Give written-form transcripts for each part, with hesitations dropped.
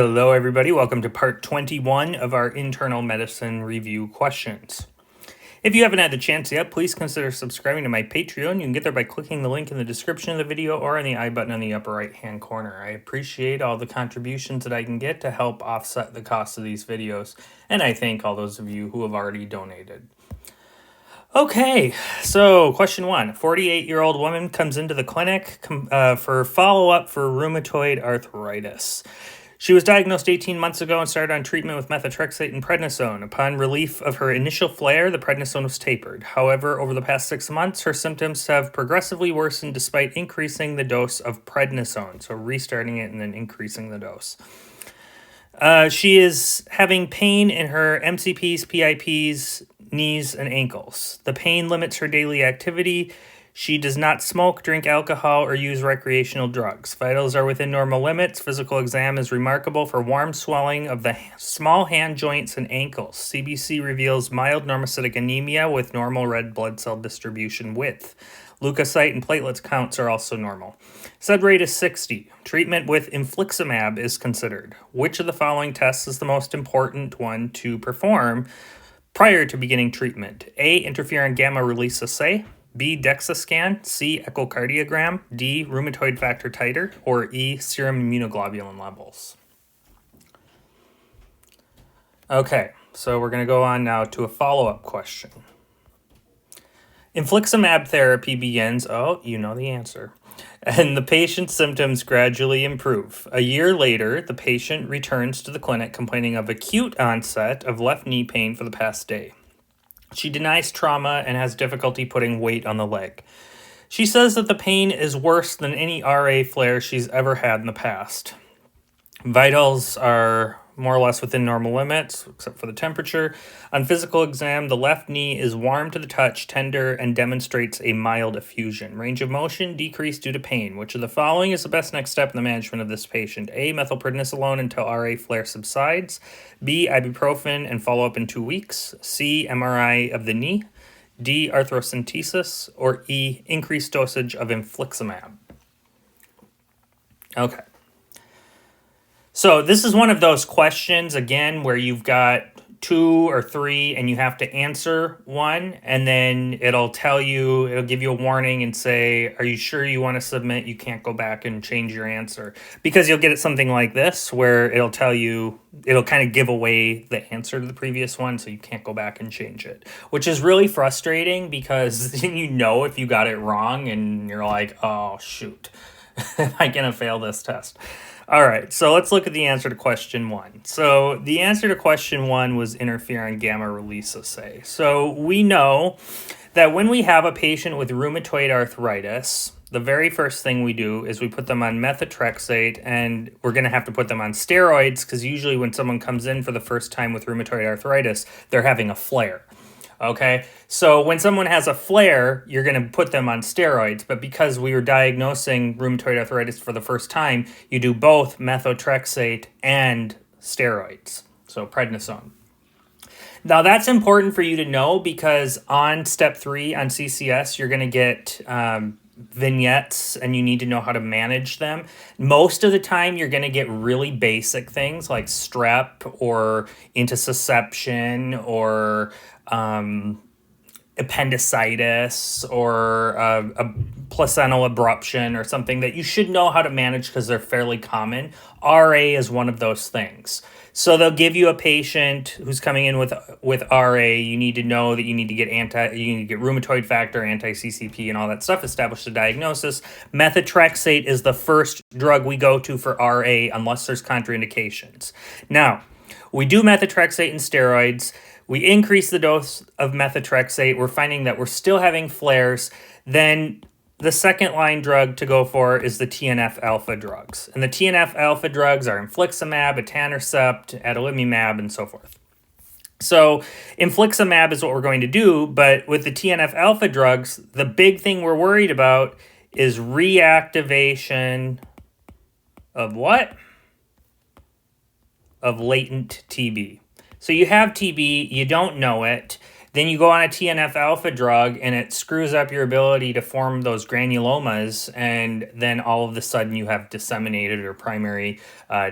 Hello, everybody. Welcome to part 21 of our internal medicine review questions. If you haven't had the chance yet, please consider subscribing to my Patreon. You can get there by clicking the link in the description of the video or on the I button in the upper right hand corner. I appreciate all the contributions that I can get to help offset the cost of these videos, and I thank all those of you who have already donated. Okay, so question 1. A 48-year-old woman comes into the clinic for follow-up for rheumatoid arthritis. She was diagnosed 18 months ago and started on treatment with methotrexate and prednisone. Upon relief of her initial flare, the prednisone was tapered. However, over the past 6 months, her symptoms have progressively worsened despite increasing the dose of prednisone. So restarting it and then increasing the dose. She is having pain in her MCPs, PIPs, knees, and ankles. The pain limits her daily activity. She does not smoke, drink alcohol, or use recreational drugs. Vitals are within normal limits. Physical exam is remarkable for warm swelling of the small hand joints and ankles. CBC reveals mild normocytic anemia with normal red blood cell distribution width. Leukocyte and platelets counts are also normal. SUD rate is 60. Treatment with infliximab is considered. Which of the following tests is the most important one to perform prior to beginning treatment? A. Interferon gamma release assay. B. DEXA scan. C. Echocardiogram. D. Rheumatoid factor titer. Or E. Serum immunoglobulin levels. Okay, so we're going to go on now to a follow-up question. Infliximab therapy begins, you know the answer, and the patient's symptoms gradually improve. A year later, the patient returns to the clinic complaining of acute onset of left knee pain for the past day. She denies trauma and has difficulty putting weight on the leg. She says that the pain is worse than any RA flare she's ever had in the past. Vitals are more or less within normal limits, except for the temperature. On physical exam, the left knee is warm to the touch, tender, and demonstrates a mild effusion. Range of motion decreased due to pain. Which of the following is the best next step in the management of this patient? A. Methylprednisolone until RA flare subsides. B. Ibuprofen and follow up in 2 weeks. C. MRI of the knee. D. Arthrocentesis. Or E. Increased dosage of infliximab. Okay. So this is one of those questions, again, where you've got 2 or 3 and you have to answer one, and then it'll give you a warning and say, are you sure you want to submit? You can't go back and change your answer, because you'll get something like this where it'll kind of give away the answer to the previous one, so you can't go back and change it, which is really frustrating because then if you got it wrong and you're like, oh, shoot, am I going to fail this test? All right, so let's look at the answer to question 1. So the answer to question 1 was interferon gamma release assay. So we know that when we have a patient with rheumatoid arthritis, the very first thing we do is we put them on methotrexate, and we're going to have to put them on steroids because usually when someone comes in for the first time with rheumatoid arthritis, they're having a flare. Okay, so when someone has a flare, you're going to put them on steroids, but because we were diagnosing rheumatoid arthritis for the first time, you do both methotrexate and steroids, so prednisone. Now, that's important for you to know because on step 3 on CCS, you're going to get vignettes and you need to know how to manage them. Most of the time, you're going to get really basic things like strep or intussusception or appendicitis or a placental abruption or something that you should know how to manage because they're fairly common. RA is one of those things. So they'll give you a patient who's coming in with RA. You need to know that you need to get rheumatoid factor, anti-CCP, and all that stuff. Establish the diagnosis. Methotrexate is the first drug we go to for RA unless there's contraindications. Now, we do methotrexate and steroids. We increase the dose of methotrexate. We're finding that we're still having flares. Then the second line drug to go for is the TNF-alpha drugs. And the TNF-alpha drugs are infliximab, etanercept, adalimumab, and so forth. So infliximab is what we're going to do, but with the TNF-alpha drugs, the big thing we're worried about is reactivation of what? Of latent TB. So you have TB, you don't know it, Then you go on a TNF-alpha drug and it screws up your ability to form those granulomas, and then all of a sudden you have disseminated or primary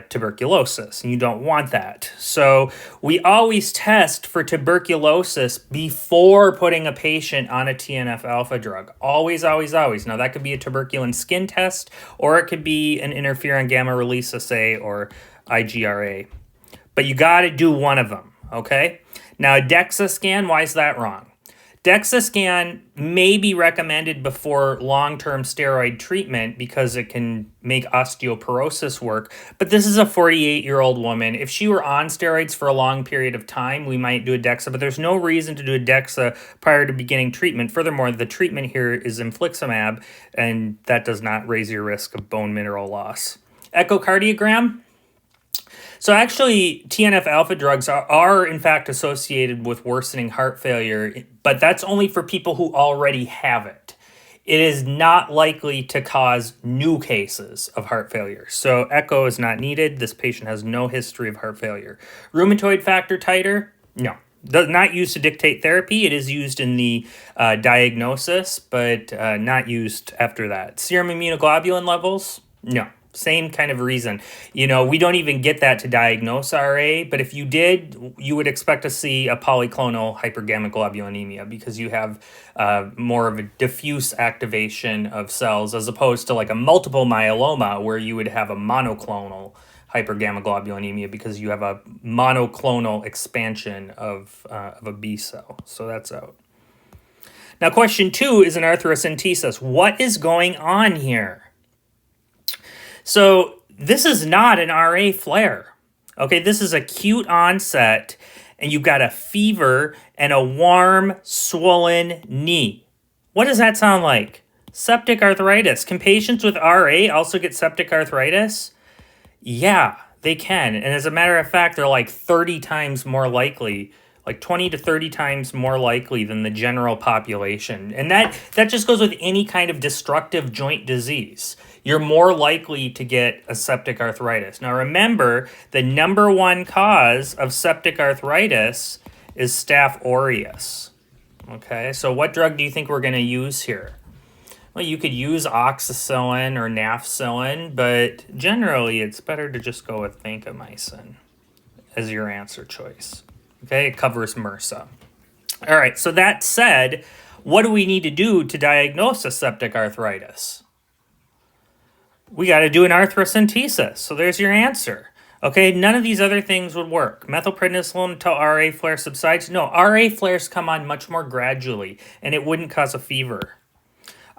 tuberculosis, and you don't want that. So we always test for tuberculosis before putting a patient on a TNF-alpha drug. Always, always, always. Now that could be a tuberculin skin test, or it could be an interferon gamma release assay or IGRA. But you got to do one of them, okay? Now, a DEXA scan, why is that wrong? DEXA scan may be recommended before long-term steroid treatment because it can make osteoporosis work, but this is a 48-year-old woman. If she were on steroids for a long period of time, we might do a DEXA, but there's no reason to do a DEXA prior to beginning treatment. Furthermore, the treatment here is infliximab, and that does not raise your risk of bone mineral loss. Echocardiogram. So actually, TNF-alpha drugs are in fact associated with worsening heart failure, but that's only for people who already have it. It is not likely to cause new cases of heart failure. So echo is not needed. This patient has no history of heart failure. Rheumatoid factor titer? No. Not used to dictate therapy. It is used in the diagnosis, but not used after that. Serum immunoglobulin levels? No. Same kind of reason. We don't even get that to diagnose RA, but if you did, you would expect to see a polyclonal hypergammaglobulinemia because you have more of a diffuse activation of cells as opposed to like a multiple myeloma where you would have a monoclonal hypergammaglobulinemia because you have a monoclonal expansion of a B cell. So that's out. Now, question 2 is an arthrocentesis. What is going on here? So this is not an RA flare, okay? This is acute onset, and you've got a fever and a warm, swollen knee. What does that sound like? Septic arthritis. Can patients with RA also get septic arthritis? Yeah, they can. And as a matter of fact, they're like 30 times more likely, like 20 to 30 times more likely than the general population. And that just goes with any kind of destructive joint disease. You're more likely to get a septic arthritis. Now remember, the number one cause of septic arthritis is Staph aureus. Okay, so what drug do you think we're going to use here? Well, you could use oxacillin or nafcillin, but generally it's better to just go with vancomycin as your answer choice. Okay, it covers MRSA. All right, so that said, what do we need to do to diagnose a septic arthritis? We got to do an arthrocentesis. So there's your answer. Okay, none of these other things would work. Methylprednisolone until RA flare subsides. No, RA flares come on much more gradually, and it wouldn't cause a fever.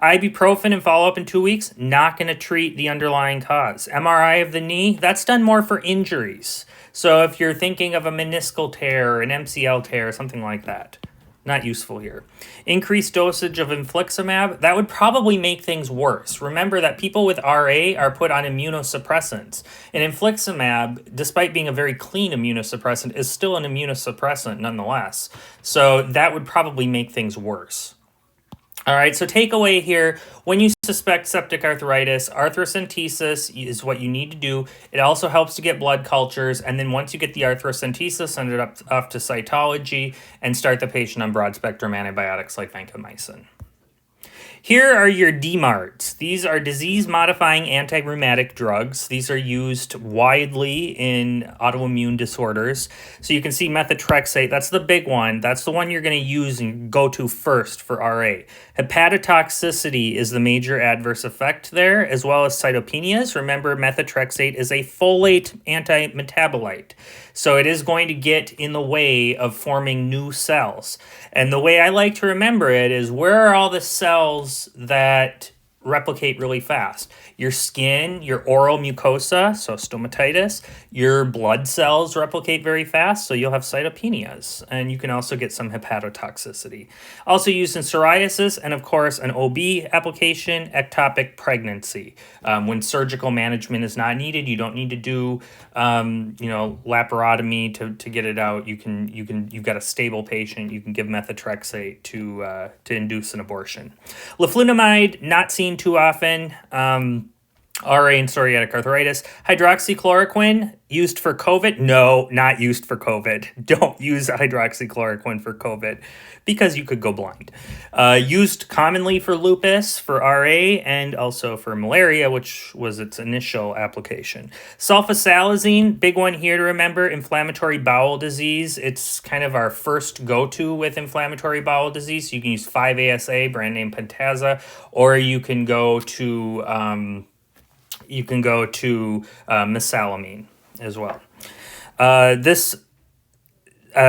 Ibuprofen and follow-up in 2 weeks, not going to treat the underlying cause. MRI of the knee, that's done more for injuries. So if you're thinking of a meniscal tear, an MCL tear, something like that, not useful here. Increased dosage of infliximab, that would probably make things worse. Remember that people with RA are put on immunosuppressants. And infliximab, despite being a very clean immunosuppressant, is still an immunosuppressant nonetheless. So that would probably make things worse. All right, so takeaway here, when you suspect septic arthritis, arthrocentesis is what you need to do. It also helps to get blood cultures, and then once you get the arthrocentesis, send it off to cytology and start the patient on broad-spectrum antibiotics like vancomycin. Here are your DMARDs. These are disease-modifying anti-rheumatic drugs. These are used widely in autoimmune disorders. So you can see methotrexate, that's the big one. That's the one you're going to use and go to first for RA. Hepatotoxicity is the major adverse effect there, as well as cytopenias. Remember, methotrexate is a folate anti-metabolite. So it is going to get in the way of forming new cells. And the way I like to remember it is, where are all the cells that replicate really fast? Your skin, your oral mucosa, so stomatitis, your blood cells replicate very fast, so you'll have cytopenias, and you can also get some hepatotoxicity. Also used in psoriasis, and of course an OB application, ectopic pregnancy. When surgical management is not needed, you don't need to do laparotomy to get it out. You've got a stable patient, you can give methotrexate to induce an abortion. Leflunomide, not seen too often. RA and psoriatic arthritis. Hydroxychloroquine used for COVID? No, not used for COVID. Don't use hydroxychloroquine for COVID because you could go blind. Used commonly for lupus, for RA, and also for malaria, which was its initial application. Sulfasalazine, big one here to remember, inflammatory bowel disease. It's kind of our first go-to with inflammatory bowel disease. You can use 5-ASA, brand name Pentasa, or you can go to mesalamine as well. This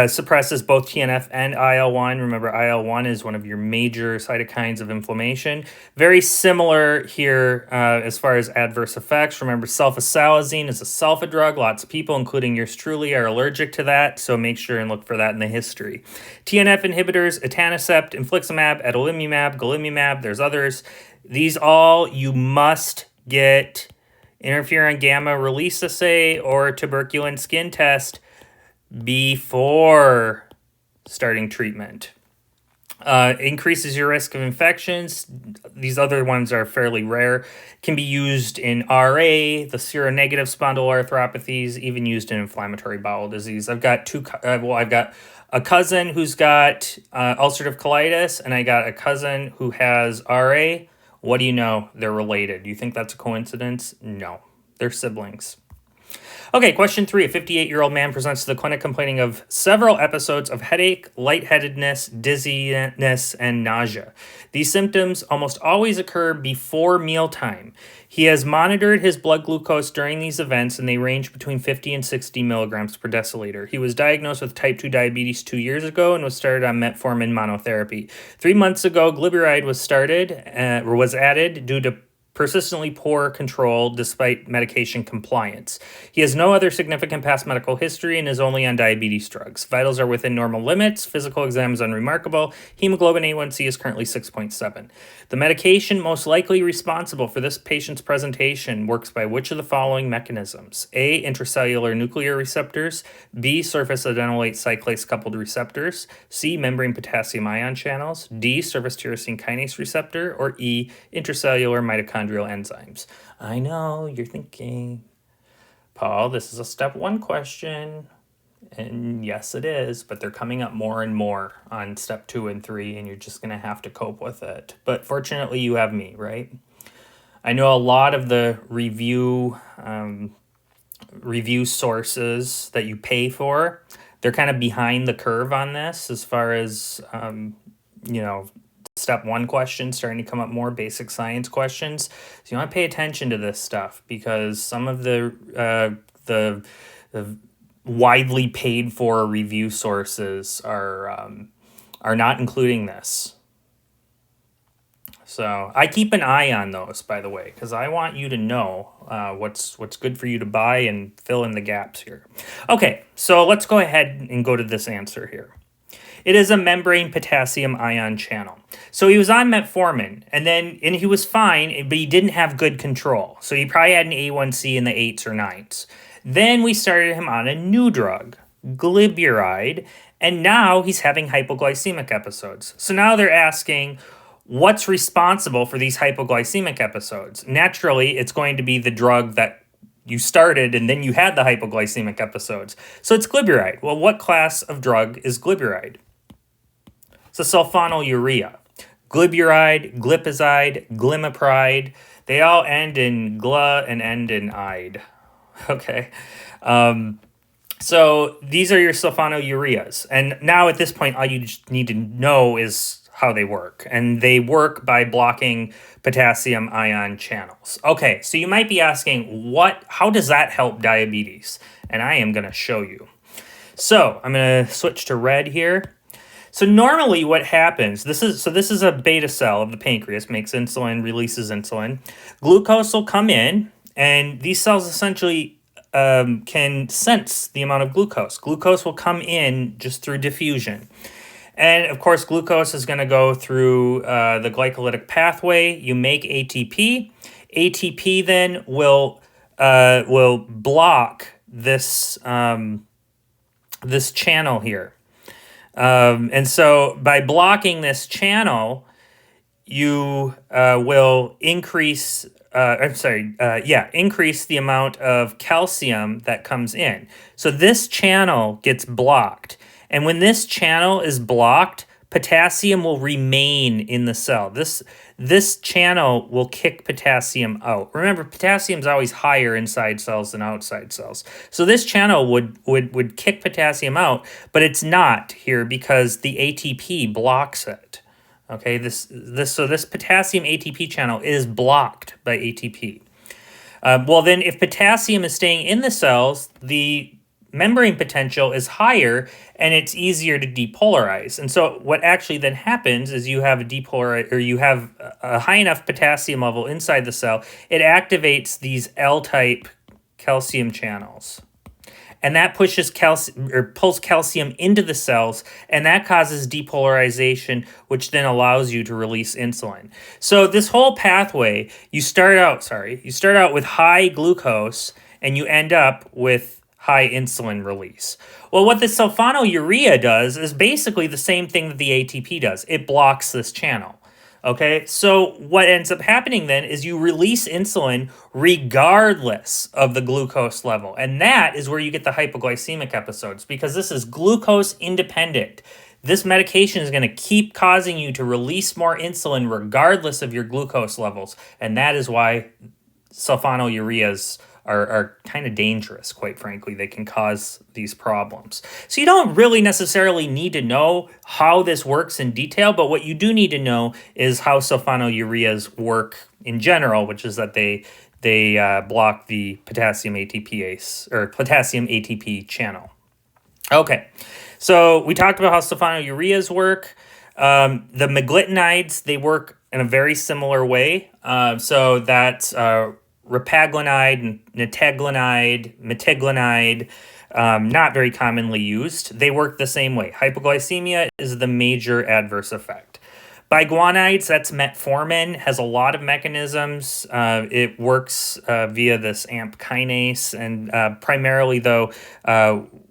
suppresses both TNF and IL-1. Remember, IL-1 is one of your major cytokines of inflammation. Very similar here as far as adverse effects. Remember, sulfasalazine is a sulfa drug. Lots of people, including yours truly, are allergic to that, so make sure and look for that in the history. TNF inhibitors, etanercept, infliximab, adalimumab, golimumab, there's others. These all you must get interferon gamma release assay or tuberculin skin test before starting treatment. Increases your risk of infections. These other ones are fairly rare. Can be used in RA, the seronegative spondyloarthropathies, even used in inflammatory bowel disease. I've got I've got a cousin who's got ulcerative colitis, and I got a cousin who has RA. What do you know? They're related. Do you think that's a coincidence? No. They're siblings. Okay, question 3. A 58-year-old man presents to the clinic complaining of several episodes of headache, lightheadedness, dizziness, and nausea. These symptoms almost always occur before mealtime. He has monitored his blood glucose during these events, and they range between 50 and 60 milligrams per deciliter. He was diagnosed with type 2 diabetes 2 years ago and was started on metformin monotherapy. 3 months ago, glyburide was added due to persistently poor control despite medication compliance. He has no other significant past medical history and is only on diabetes drugs. Vitals are within normal limits. Physical exam is unremarkable. Hemoglobin A1C is currently 6.7. The medication most likely responsible for this patient's presentation works by which of the following mechanisms? A. Intracellular nuclear receptors. B. Surface adenylate cyclase coupled receptors. C. Membrane potassium ion channels. D. Surface tyrosine kinase receptor. Or E. Intracellular mitochondrial enzymes. I know you're thinking, Paul, this is a step 1 question. And yes, it is, but they're coming up more and more on step 2 and 3, and you're just going to have to cope with it. But fortunately, you have me, right? I know a lot of the review sources that you pay for, they're kind of behind the curve on this as far as, step 1 questions starting to come up more, basic science questions. So you want to pay attention to this stuff because some of the widely paid for review sources are not including this. So I keep an eye on those, by the way, because I want you to know what's good for you to buy and fill in the gaps here. Okay, so let's go ahead and go to this answer here. It is a membrane potassium ion channel. So he was on metformin, and he was fine, but he didn't have good control. So he probably had an A1C in the 8s or 9s. Then we started him on a new drug, glyburide, and now he's having hypoglycemic episodes. So now they're asking, what's responsible for these hypoglycemic episodes? Naturally, it's going to be the drug that you started and then you had the hypoglycemic episodes. So it's glyburide. Well, what class of drug is glyburide? It's a sulfonylurea. Glyburide, glipizide, glimepiride, they all end in gla and end in ide. Okay. So these are your sulfonylureas. And now at this point, all you just need to know is how they work. And they work by blocking potassium ion channels. Okay, so you might be asking, how does that help diabetes? And I am going to show you. So I'm going to switch to red here. So normally what happens, this is a beta cell of the pancreas, makes insulin, releases insulin. Glucose will come in, and these cells essentially can sense the amount of glucose. Glucose will come in just through diffusion. And of course, glucose is going to go through the glycolytic pathway. You make ATP. ATP then will block this this channel here. And so by blocking this channel, you will increase increase the amount of calcium that comes in. So this channel gets blocked. And when this channel is blocked, potassium will remain in the cell. This channel will kick potassium out. Remember, potassium is always higher inside cells than outside cells. So this channel would kick potassium out, but it's not here because the ATP blocks it. Okay, this potassium ATP channel is blocked by ATP. Well, then if potassium is staying in the cells, the membrane potential is higher and it's easier to depolarize. And so what actually then happens is you have a high enough potassium level inside the cell, it activates these L-type calcium channels. And that pushes calcium or pulls calcium into the cells, and that causes depolarization, which then allows you to release insulin. So this whole pathway, you start out with high glucose, and you end up with high insulin release. Well, what the sulfonylurea does is basically the same thing that the ATP does. It blocks this channel. Okay, so what ends up happening then is you release insulin regardless of the glucose level. And that is where you get the hypoglycemic episodes, because this is glucose independent. This medication is going to keep causing you to release more insulin regardless of your glucose levels. And that is why sulfonylureas are kind of dangerous, quite frankly. They can cause these problems. So you don't really necessarily need to know how this works in detail, but what you do need to know is how sulfonylureas work in general, which is that they block the potassium ATPase or potassium ATP channel. Okay, so we talked about how sulfonylureas work. The meglitinides, they work in a very similar way. So that's repaglinide, neteglinide, metiglinide, not very commonly used. They work the same way. Hypoglycemia is the major adverse effect. Biguanides, that's metformin, has a lot of mechanisms. It works via this AMP kinase, and primarily, though,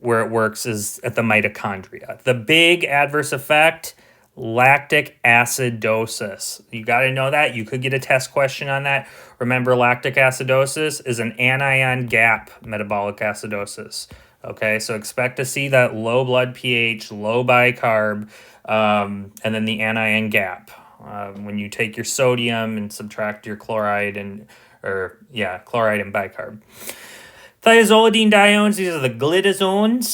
where it works is at the mitochondria. The big adverse effect, lactic acidosis. You got to know that. You could get a test question on that. Remember, lactic acidosis is an anion gap metabolic acidosis. Okay, so expect to see that low blood pH, low bicarb, and then the anion gap. When you take your sodium and subtract your chloride and bicarb. Thiazolidinediones, these are the glidazones.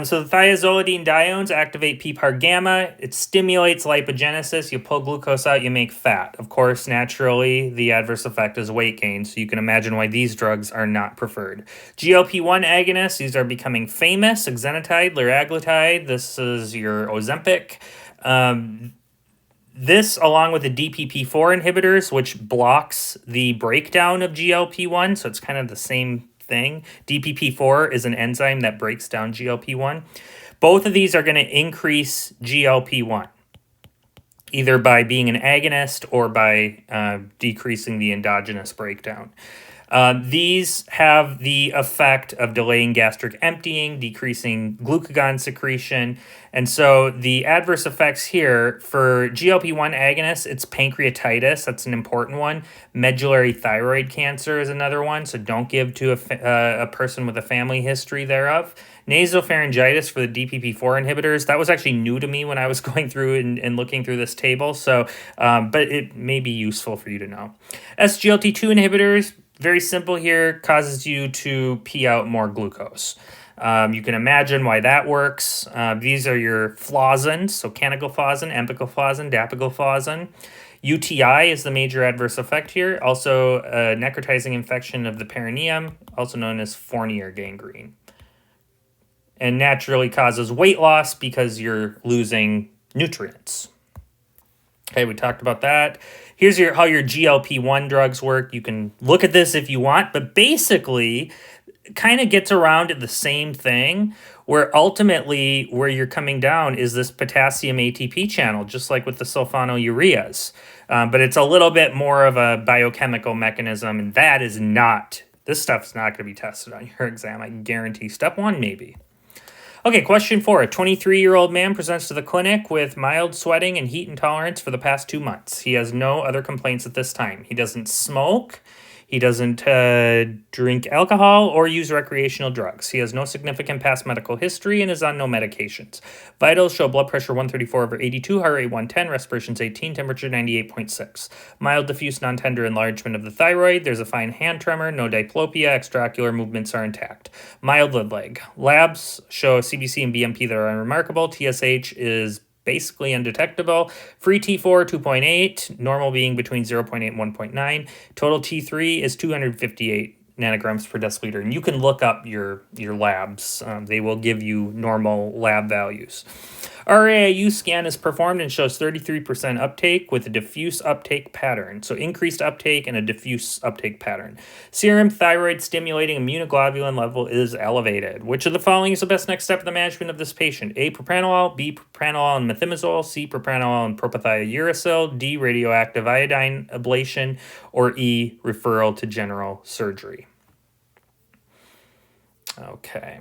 So the thiazolidinediones activate PPAR gamma. It stimulates lipogenesis. You pull glucose out, you make fat. Of course, naturally, the adverse effect is weight gain, so you can imagine why these drugs are not preferred. GLP-1 agonists, these are becoming famous. Exenatide, liraglutide, this is your Ozempic. This, along with the DPP-4 inhibitors, which blocks the breakdown of GLP-1, so it's kind of the same thing. DPP-4 is an enzyme that breaks down GLP-1. Both of these are going to increase GLP-1, either by being an agonist or by decreasing the endogenous breakdown. These have the effect of delaying gastric emptying, decreasing glucagon secretion. And so the adverse effects here for GLP-1 agonists, it's pancreatitis. That's an important one. Medullary thyroid cancer is another one. So don't give to a person with a family history thereof. Nasopharyngitis for the DPP-4 inhibitors. That was actually new to me when I was going through and looking through this table. So, but it may be useful for you to know. SGLT2 inhibitors, very simple here, causes you to pee out more glucose. You can imagine why that works. These are your flozins, so canagliflozin, empagliflozin, dapagliflozin. UTI is the major adverse effect here. Also, a necrotizing infection of the perineum, also known as Fournier gangrene. And naturally causes weight loss because you're losing nutrients. Okay, we talked about that. Here's how your GLP-1 drugs work. You can look at this if you want, but basically kind of gets around to the same thing, where ultimately where you're coming down is this potassium ATP channel, just like with the sulfonylureas. But it's a little bit more of a biochemical mechanism, and this stuff's not going to be tested on your exam. I guarantee. Step 1, maybe. Okay, question 4. A 23-year-old man presents to the clinic with mild sweating and heat intolerance for the past 2 months. He has no other complaints at this time. He doesn't smoke. He doesn't drink alcohol or use recreational drugs. He has no significant past medical history and is on no medications. Vitals show blood pressure 134/82, heart rate 110, respirations 18, temperature 98.6. Mild diffuse non-tender enlargement of the thyroid. There's a fine hand tremor, no diplopia, extraocular movements are intact. Mild lid lag. Labs show CBC and BMP that are unremarkable. TSH is basically undetectable. Free T4 2.8, normal being between 0.8 and 1.9. Total T3 is 258 nanograms per deciliter. And you can look up your labs. They will give you normal lab values. RAIU scan is performed and shows 33% uptake with a diffuse uptake pattern. So increased uptake and a diffuse uptake pattern. Serum thyroid stimulating immunoglobulin level is elevated. Which of the following is the best next step in the management of this patient? A, propranolol, B, propranolol and methimazole, C, propranolol and propylthiouracil, D, radioactive iodine ablation, or E, referral to general surgery. Okay.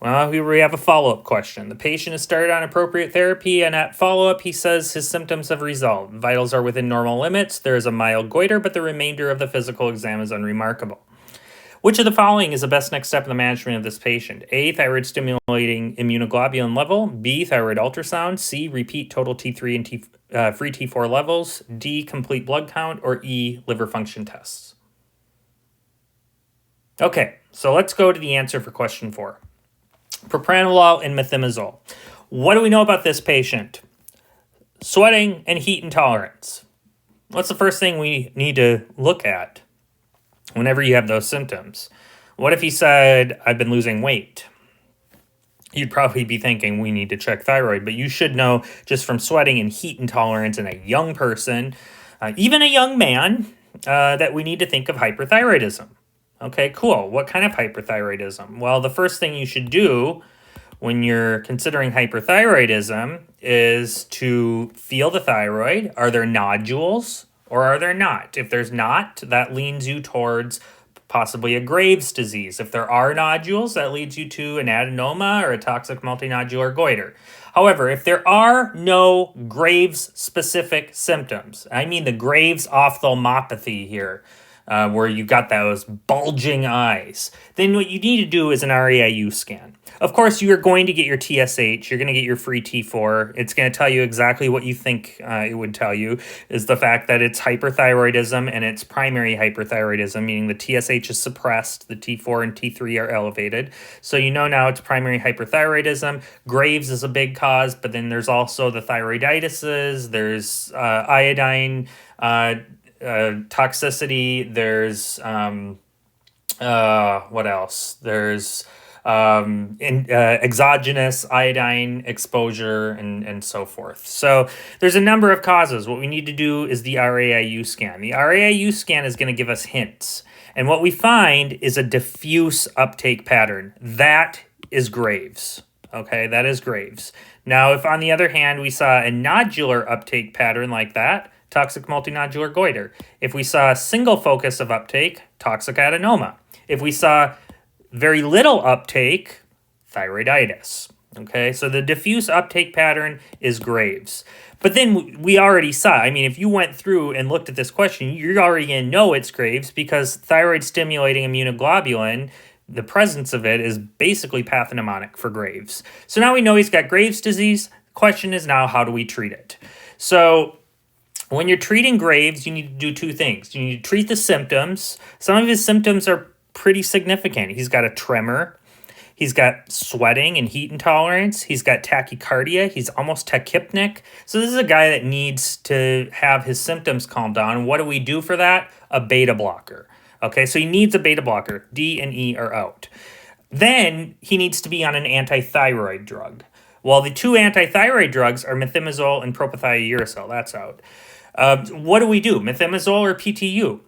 Well, here we have a follow-up question. The patient has started on appropriate therapy, and at follow-up, he says his symptoms have resolved. Vitals are within normal limits. There is a mild goiter, but the remainder of the physical exam is unremarkable. Which of the following is the best next step in the management of this patient? A, thyroid stimulating immunoglobulin level. B, thyroid ultrasound. C, repeat total T3 and free T4 levels. D, complete blood count. Or E, liver function tests. Okay, so let's go to the answer for question 4. Propranolol and methimazole. What do we know about this patient? Sweating and heat intolerance. What's the first thing we need to look at whenever you have those symptoms? What if he said, I've been losing weight? You'd probably be thinking we need to check thyroid, but you should know just from sweating and heat intolerance in a young person, even a young man, that we need to think of hyperthyroidism. Okay, cool. What kind of hyperthyroidism? Well, the first thing you should do when you're considering hyperthyroidism is to feel the thyroid. Are there nodules or are there not? If there's not, that leans you towards possibly a Graves' disease. If there are nodules, that leads you to an adenoma or a toxic multinodular goiter. However, if there are no Graves-specific symptoms, I mean the Graves ophthalmopathy here, where you got those bulging eyes, then what you need to do is an RAIU scan. Of course, you are going to get your TSH, you're going to get your free T4. It's going to tell you exactly what you think it would tell you, is the fact that it's hyperthyroidism and it's primary hyperthyroidism, meaning the TSH is suppressed, the T4 and T3 are elevated. So you know now it's primary hyperthyroidism. Graves is a big cause, but then there's also the thyroiditises, there's iodine toxicity, there's what else? There's exogenous iodine exposure and so forth. So there's a number of causes. What we need to do is the RAIU scan. The RAIU scan is going to give us hints. And what we find is a diffuse uptake pattern. That is Graves. Okay, that is Graves. Now, if on the other hand we saw a nodular uptake pattern like that, toxic multinodular goiter. If we saw a single focus of uptake, toxic adenoma. If we saw very little uptake, thyroiditis. Okay, so the diffuse uptake pattern is Graves. But then we already saw, I mean, if you went through and looked at this question, you're already going to know it's Graves because thyroid stimulating immunoglobulin, the presence of it is basically pathognomonic for Graves. So now we know he's got Graves' disease. Question is now, how do we treat it? So when you're treating Graves, you need to do two things. You need to treat the symptoms. Some of his symptoms are pretty significant. He's got a tremor. He's got sweating and heat intolerance. He's got tachycardia. He's almost tachypnic. So this is a guy that needs to have his symptoms calmed down. What do we do for that? A beta blocker. Okay, so he needs a beta blocker. D and E are out. Then he needs to be on an antithyroid drug. Well, the two antithyroid drugs are methimazole and propylthiouracil. That's out. What do we do? Methimazole or PTU?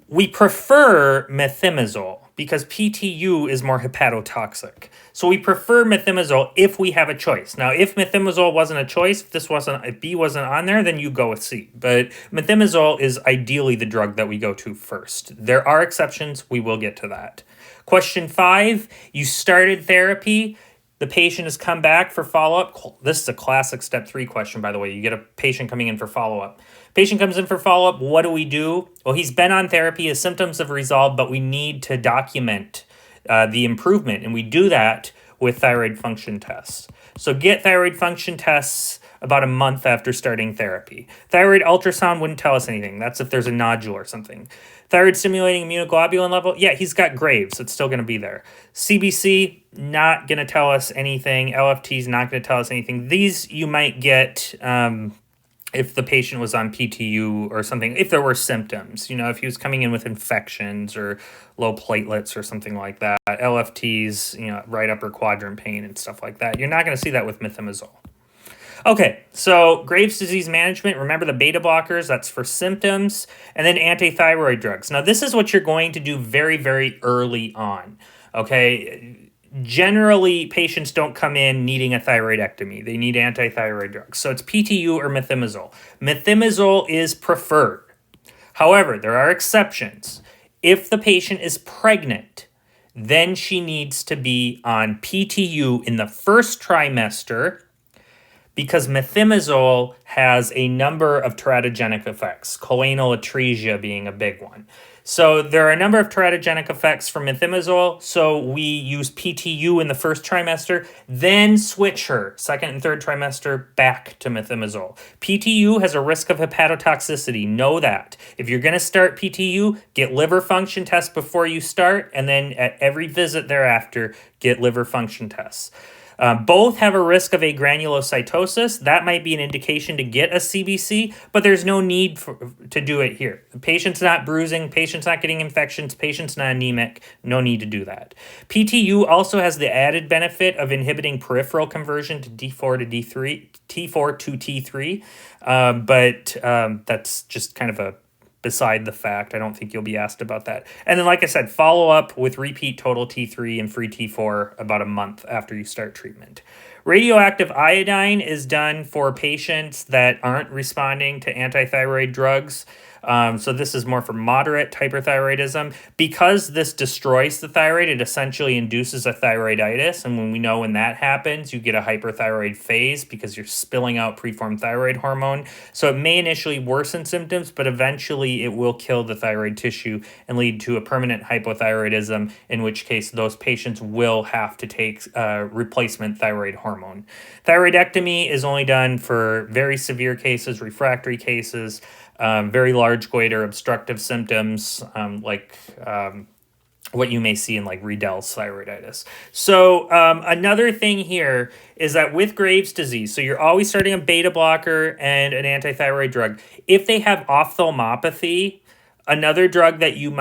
We prefer methimazole because PTU is more hepatotoxic. So we prefer methimazole if we have a choice. Now, if methimazole wasn't a choice, if B wasn't on there, then you go with C. But methimazole is ideally the drug that we go to first. There are exceptions. We will get to that. Question 5, you started therapy. The patient has come back for follow-up. This is a classic step 3 question, by the way. You get a patient coming in for follow-up. Patient comes in for follow-up. What do we do? Well, he's been on therapy. His symptoms have resolved, but we need to document the improvement, and we do that with thyroid function tests. So get thyroid function tests about a month after starting therapy. Thyroid ultrasound wouldn't tell us anything. That's if there's a nodule or something. Thyroid stimulating immunoglobulin level, yeah, he's got Graves. It's still going to be there. CBC, not going to tell us anything. LFT is not going to tell us anything. These you might get if the patient was on PTU or something, if there were symptoms, if he was coming in with infections or low platelets or something like that. LFTs, right upper quadrant pain and stuff like that. You're not going to see that with methimazole. Okay, so Graves' disease management, remember the beta blockers, that's for symptoms, and then antithyroid drugs. Now, this is what you're going to do very, very early on, okay? Generally, patients don't come in needing a thyroidectomy. They need antithyroid drugs. So it's PTU or methimazole. Methimazole is preferred. However, there are exceptions. If the patient is pregnant, then she needs to be on PTU in the first trimester, because methimazole has a number of teratogenic effects, choanal atresia being a big one. So there are a number of teratogenic effects from methimazole, so we use PTU in the first trimester, then switch her, second and third trimester, back to methimazole. PTU has a risk of hepatotoxicity, know that. If you're going to start PTU, get liver function tests before you start, and then at every visit thereafter, get liver function tests. Both have a risk of agranulocytosis. That might be an indication to get a CBC, but there's no need to do it here. The patient's not bruising, patient's not getting infections, patient's not anemic, no need to do that. PTU also has the added benefit of inhibiting peripheral conversion to T4 to T3, but that's just kind of a beside the fact. I don't think you'll be asked about that. And then, like I said, follow up with repeat total T3 and free T4 about a month after you start treatment. Radioactive iodine is done for patients that aren't responding to antithyroid drugs. So this is more for moderate hyperthyroidism. Because this destroys the thyroid, it essentially induces a thyroiditis. And when that happens, you get a hyperthyroid phase because you're spilling out preformed thyroid hormone. So it may initially worsen symptoms, but eventually it will kill the thyroid tissue and lead to a permanent hypothyroidism, in which case those patients will have to take replacement thyroid hormone. Thyroidectomy is only done for very severe cases, refractory cases, very large goiter obstructive symptoms, like what you may see in like Riedell's thyroiditis. So another thing here is that with Graves' disease, so you're always starting a beta blocker and an antithyroid drug. If they have ophthalmopathy, another drug that you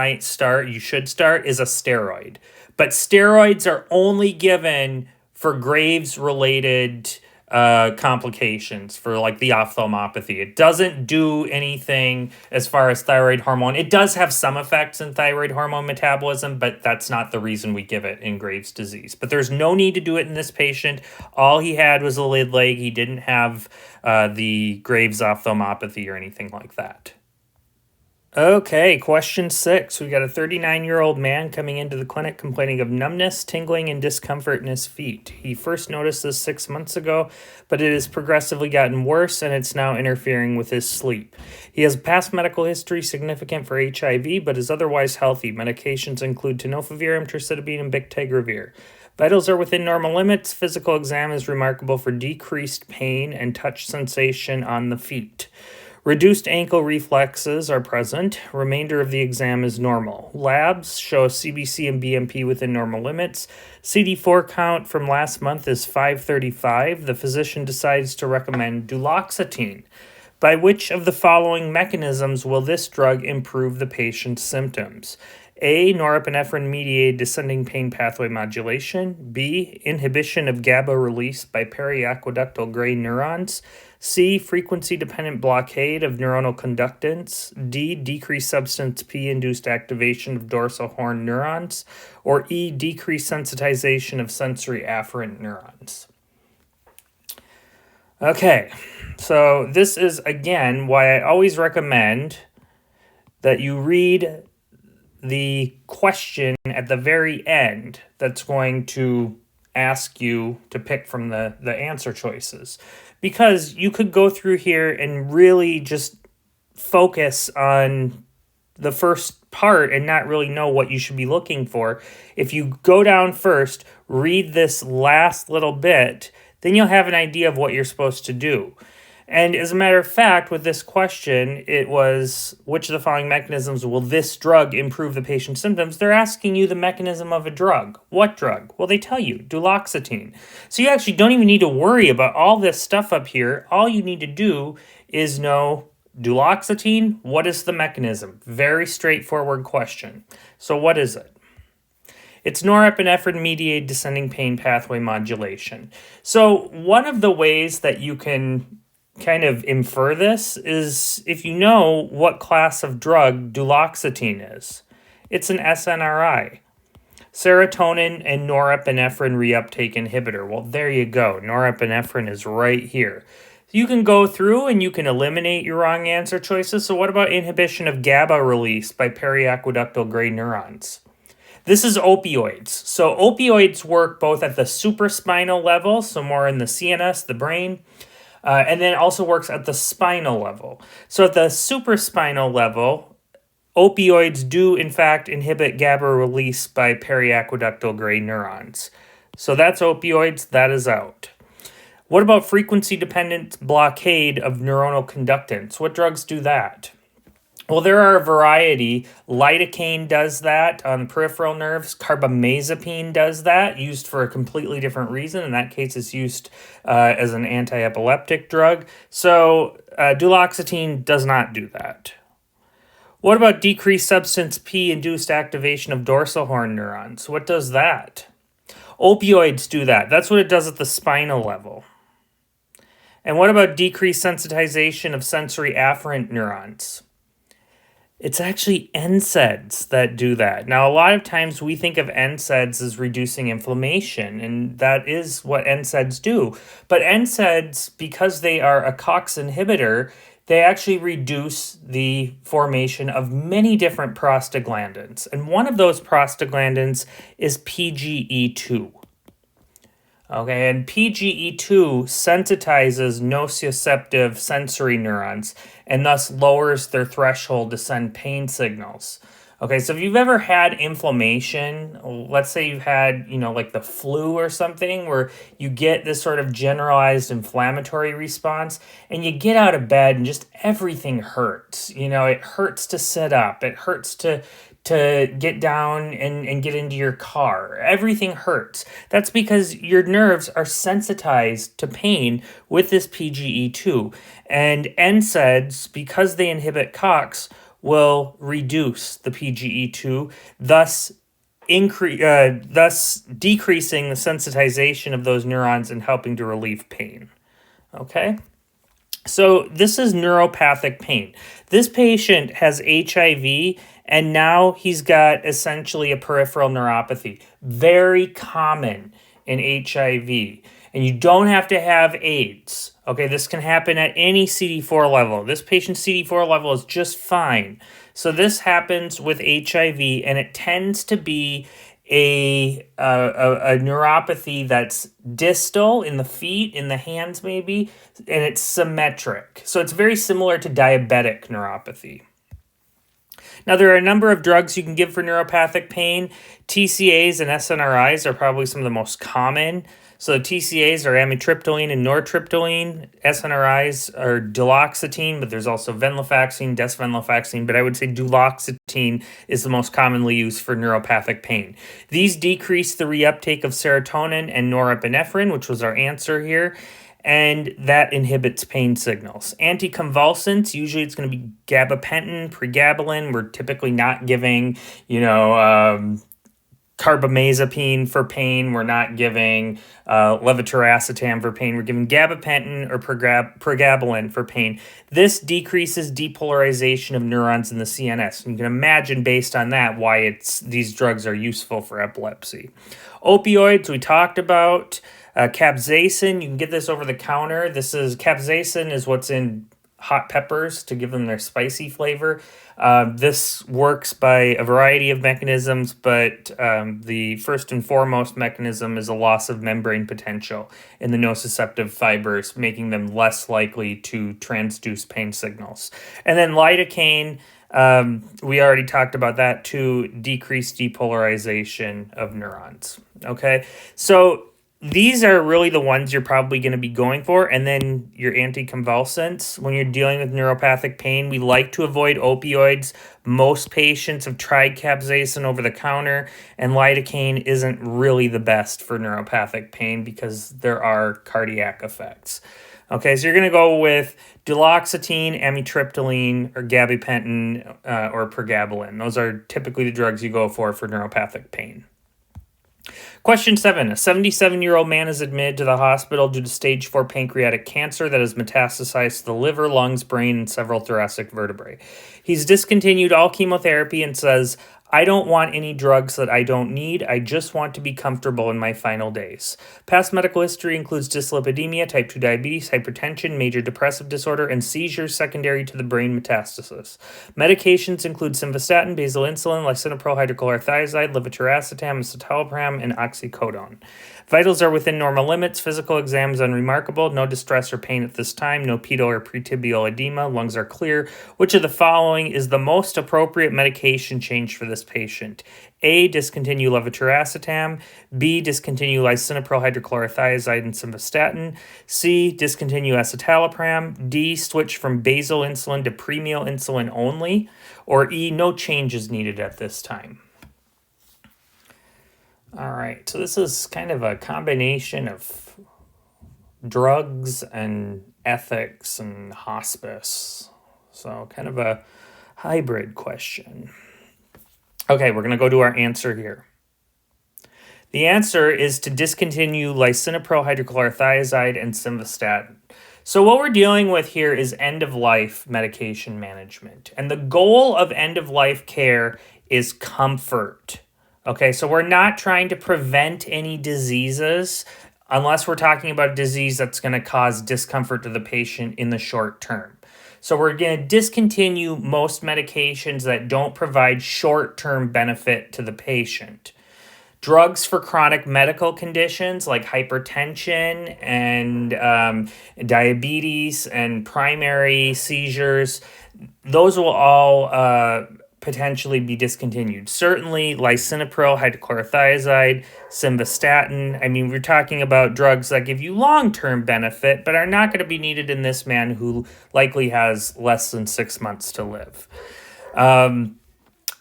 should start is a steroid. But steroids are only given for Graves-related complications, for like the ophthalmopathy. It doesn't do anything as far as thyroid hormone. It does have some effects in thyroid hormone metabolism, but that's not the reason we give it in Graves' disease. But there's no need to do it in this patient. All he had was a lid leg. He didn't have the Graves' ophthalmopathy or anything like that. Okay, question 6. We got a 39-year-old man coming into the clinic complaining of numbness, tingling, and discomfort in his feet. He first noticed this 6 months ago, but it has progressively gotten worse, and it's now interfering with his sleep. He has past medical history significant for HIV, but is otherwise healthy. Medications include tenofovir, emtricitabine, and bictegravir. Vitals are within normal limits. Physical exam is remarkable for decreased pain and touch sensation on the feet. Reduced ankle reflexes are present. Remainder of the exam is normal. Labs show CBC and BMP within normal limits. CD4 count from last month is 535. The physician decides to recommend duloxetine. By which of the following mechanisms will this drug improve the patient's symptoms? A. Norepinephrine-mediated descending pain pathway modulation. B. Inhibition of GABA release by periaqueductal gray neurons. C. Frequency-dependent blockade of neuronal conductance. D. Decreased substance P-induced activation of dorsal horn neurons. Or E. Decreased sensitization of sensory afferent neurons. Okay, so this is, again, why I always recommend that you read the question at the very end that's going to ask you to pick from the answer choices, because you could go through here and really just focus on the first part and not really know what you should be looking for. If you go down first, read this last little bit, then you'll have an idea of what you're supposed to do. And as a matter of fact, with this question, it was, which of the following mechanisms will this drug improve the patient's symptoms? They're asking you the mechanism of a drug. What drug? Well, they tell you, duloxetine. So you actually don't even need to worry about all this stuff up here. All you need to do is know duloxetine, what is the mechanism? Very straightforward question. So what is it? It's norepinephrine-mediated descending pain pathway modulation. So one of the ways that you can kind of infer this is if you know what class of drug duloxetine is. It's an SNRI, serotonin and norepinephrine reuptake inhibitor. Well, there you go. Norepinephrine is right here. You can go through and you can eliminate your wrong answer choices. So what about inhibition of GABA release by periaqueductal gray neurons? This is opioids. So opioids work both at the supraspinal level, so more in the CNS, the brain, and then also works at the spinal level. So at the supraspinal level, opioids do in fact inhibit GABA release by periaqueductal gray neurons. So that's opioids, that is out. What about frequency-dependent blockade of neuronal conductance? What drugs do that? Well, there are a variety. Lidocaine does that on peripheral nerves. Carbamazepine does that, used for a completely different reason. In that case, it's used as an anti-epileptic drug. So duloxetine does not do that. What about decreased substance P-induced activation of dorsal horn neurons? What does that? Opioids do that. That's what it does at the spinal level. And what about decreased sensitization of sensory afferent neurons? It's actually NSAIDs that do that. Now, a lot of times we think of NSAIDs as reducing inflammation, and that is what NSAIDs do. But NSAIDs, because they are a COX inhibitor, they actually reduce the formation of many different prostaglandins. And one of those prostaglandins is PGE2. Okay, and PGE2 sensitizes nociceptive sensory neurons and thus lowers their threshold to send pain signals. Okay, so if you've ever had inflammation, let's say you've had, like the flu or something, where you get this sort of generalized inflammatory response and you get out of bed and just everything hurts. It hurts to sit up. It hurts to get down and get into your car. Everything hurts. That's because your nerves are sensitized to pain with this PGE2. And NSAIDs, because they inhibit COX, will reduce the PGE2, thus decreasing the sensitization of those neurons and helping to relieve pain. Okay? So this is neuropathic pain. This patient has HIV, and now he's got essentially a peripheral neuropathy. Very common in HIV. And you don't have to have AIDS. Okay, this can happen at any CD4 level. This patient's CD4 level is just fine. So this happens with HIV, and it tends to be a neuropathy that's distal in the feet, in the hands maybe, and it's symmetric. So it's very similar to diabetic neuropathy. Now, there are a number of drugs you can give for neuropathic pain. TCAs and SNRIs are probably some of the most common. So the TCAs are amitriptyline and nortriptyline. SNRIs are duloxetine, but there's also venlafaxine, desvenlafaxine, but I would say duloxetine is the most commonly used for neuropathic pain. These decrease the reuptake of serotonin and norepinephrine, which was our answer here, and that inhibits pain signals. Anticonvulsants, usually it's going to be gabapentin, pregabalin. We're typically not giving, carbamazepine for pain. We're not giving levetiracetam for pain. We're giving gabapentin or pregabalin for pain. This decreases depolarization of neurons in the CNS. And you can imagine based on that why these drugs are useful for epilepsy. Opioids, we talked about. Capsaicin, you can get this over the counter. Capsaicin is what's in hot peppers to give them their spicy flavor. This works by a variety of mechanisms, but the first and foremost mechanism is a loss of membrane potential in the nociceptive fibers, making them less likely to transduce pain signals. And then lidocaine, we already talked about that to decrease depolarization of neurons. Okay, so these are really the ones you're probably going to be going for. And then your anticonvulsants. When you're dealing with neuropathic pain, we like to avoid opioids. Most patients have tried capsaicin over the counter, and lidocaine isn't really the best for neuropathic pain because there are cardiac effects. Okay, so you're going to go with duloxetine, amitriptyline, or gabapentin, or pregabalin. Those are typically the drugs you go for neuropathic pain. Question 7. A 77-year-old man is admitted to the hospital due to stage 4 pancreatic cancer that has metastasized to the liver, lungs, brain, and several thoracic vertebrae. He's discontinued all chemotherapy and says, "I don't want any drugs that I don't need. I just want to be comfortable in my final days." Past medical history includes dyslipidemia, type 2 diabetes, hypertension, major depressive disorder, and seizures secondary to the brain metastasis. Medications include simvastatin, basal insulin, lisinopril hydrochlorothiazide, levetiracetam, citalopram, and oxycodone. Vitals are within normal limits. Physical exam is unremarkable. No distress or pain at this time. No pedal or pretibial edema. Lungs are clear. Which of the following is the most appropriate medication change for this patient? A, discontinue levetiracetam. B, discontinue lisinopril hydrochlorothiazide and simvastatin. C, discontinue escitalopram. D, switch from basal insulin to premial insulin only. Or E, no change is needed at this time. All right, so this is kind of a combination of drugs and ethics and hospice. So kind of a hybrid question. Okay, we're going to go to our answer here. The answer is to discontinue lisinopril hydrochlorothiazide and simvastatin. So what we're dealing with here is end-of-life medication management. And the goal of end-of-life care is comfort. Okay, so we're not trying to prevent any diseases unless we're talking about a disease that's going to cause discomfort to the patient in the short term. So we're going to discontinue most medications that don't provide short-term benefit to the patient. Drugs for chronic medical conditions like hypertension and diabetes and primary seizures, those will all potentially be discontinued. Certainly lisinopril hydrochlorothiazide, simvastatin. I mean, we're talking about drugs that give you long-term benefit, but are not going to be needed in this man who likely has less than 6 months to live.